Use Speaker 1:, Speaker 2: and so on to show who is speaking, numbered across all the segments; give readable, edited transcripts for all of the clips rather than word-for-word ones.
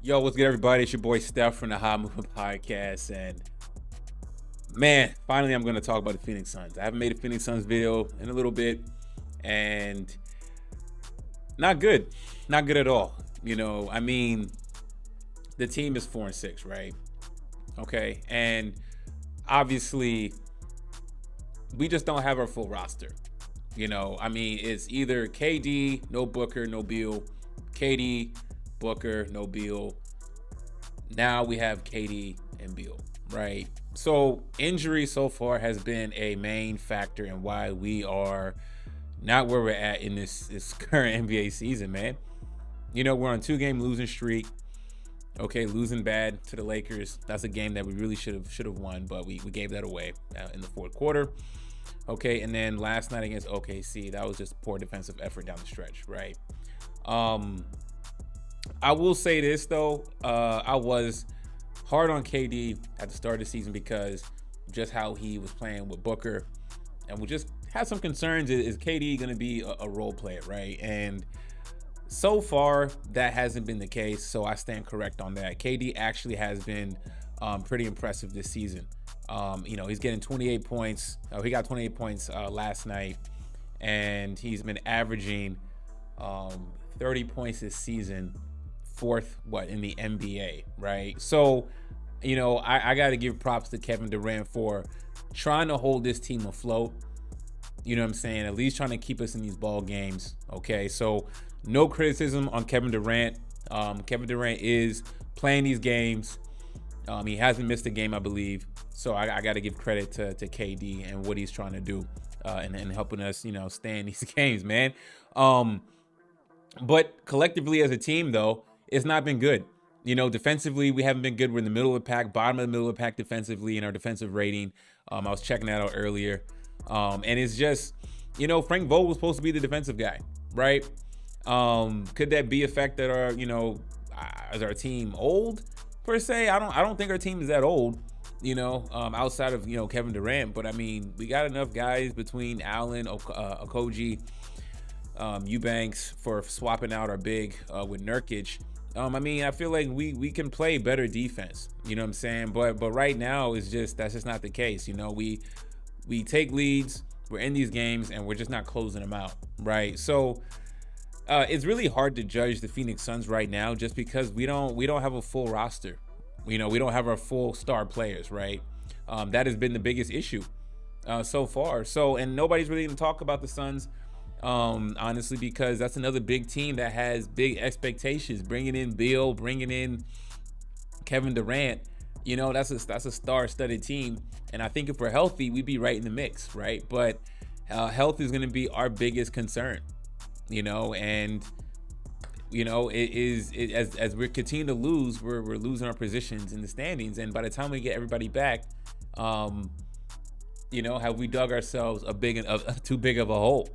Speaker 1: Yo, what's good, everybody? It's your boy Steph from the High Movement Podcast, and man, finally, I'm going to talk about the Phoenix Suns. I haven't made a Phoenix Suns video in a little bit, and not good, not good at all. The team is 4-6, right? Okay, and obviously, we just don't have our full roster. It's either KD, no Booker, no Beal, KD, Booker, no Beal. Now we have KD and Beal, right? So injury so far has been a main factor in why we are not where we're at in this current NBA season, man. We're on a 2-game losing streak. Okay, losing bad to the Lakers. That's a game that we really should have won, but we gave that away in the fourth quarter. Okay, and then last night against OKC, that was just poor defensive effort down the stretch, right? I will say this though, I was hard on KD at the start of the season because just how he was playing with Booker, and we just had some concerns. Is KD going to be a role player, right? And so far that hasn't been the case, so I stand correct on that. KD actually has been pretty impressive this season. He's getting 28 points. He got 28 points last night, and he's been averaging 30 points this season, fourth in the NBA, right? So, I got to give props to Kevin Durant for trying to hold this team afloat. You know what I'm saying? At least trying to keep us in these ball games. Okay, so no criticism on Kevin Durant. Kevin Durant is playing these games. He hasn't missed a game, I believe. So I got to give credit to KD and what he's trying to do and helping us, stay in these games, man. But collectively as a team, though, it's not been good. Defensively, we haven't been good. We're in the middle of the pack, bottom of the middle of the pack defensively in our defensive rating. I was checking that out earlier. And it's just, Frank Vogel was supposed to be the defensive guy, right? Could that be a fact that is our team old per se? I don't think our team is that old, outside of, Kevin Durant. But I mean, we got enough guys between Allen, Okogie, Eubanks for swapping out our big with Nurkic. I feel like we can play better defense, you know what I'm saying? But right now that's just not the case. We take leads, we're in these games, and we're just not closing them out, right? So it's really hard to judge the Phoenix Suns right now just because we don't have a full roster. We don't have our full star players, right? That has been the biggest issue so far. And nobody's really going to talk about the Suns, honestly, because that's another big team that has big expectations. Bringing in Beal, bringing in Kevin Durant, that's a star-studded team. And I think if we're healthy, we'd be right in the mix, right? But health is going to be our biggest concern, and as we continue to lose, we're losing our positions in the standings. And by the time we get everybody back, have we dug ourselves too big of a hole,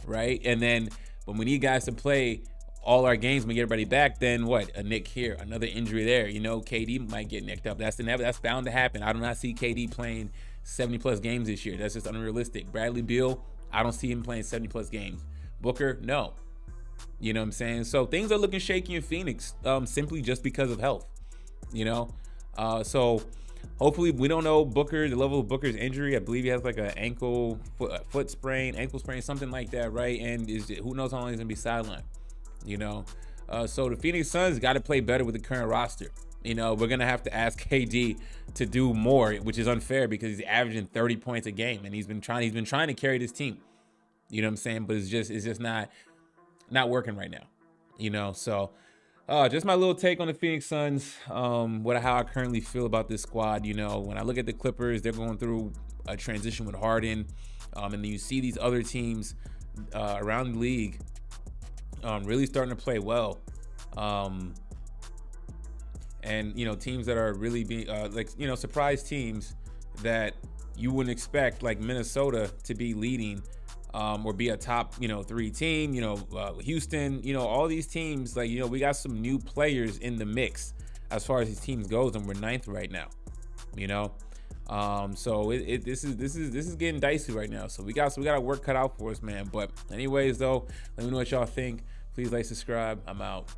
Speaker 1: right? And then when we need guys to play all our games, when we get everybody back, then what? A nick here, another injury there. KD might get nicked up. That's bound to happen. I do not see KD playing 70 plus games this year. That's just unrealistic. Bradley Beal, I don't see him playing 70 plus games. Booker, no. You know what I'm saying? So things are looking shaky in Phoenix, simply just because of health. So hopefully, we don't know the level of Booker's injury. I believe he has like an ankle sprain, something like that, right? And who knows how long he's gonna be sidelined. So the Phoenix Suns got to play better with the current roster. We're gonna have to ask KD to do more, which is unfair because he's averaging 30 points a game, and he's been trying to carry this team. You know what I'm saying? But it's just not working right now. So just my little take on the Phoenix Suns, how I currently feel about this squad. When I look at the Clippers, they're going through a transition with Harden, and then you see these other teams around the league really starting to play well, and teams that are really being surprise teams that you wouldn't expect, like Minnesota, to be leading or be a top 3 team. Houston, all these teams, we got some new players in the mix as far as these teams goes, and we're 9th right now. So this is getting dicey right now. So we got a work cut out for us, man. But anyways, though, let me know what y'all think. Please like, subscribe. I'm out.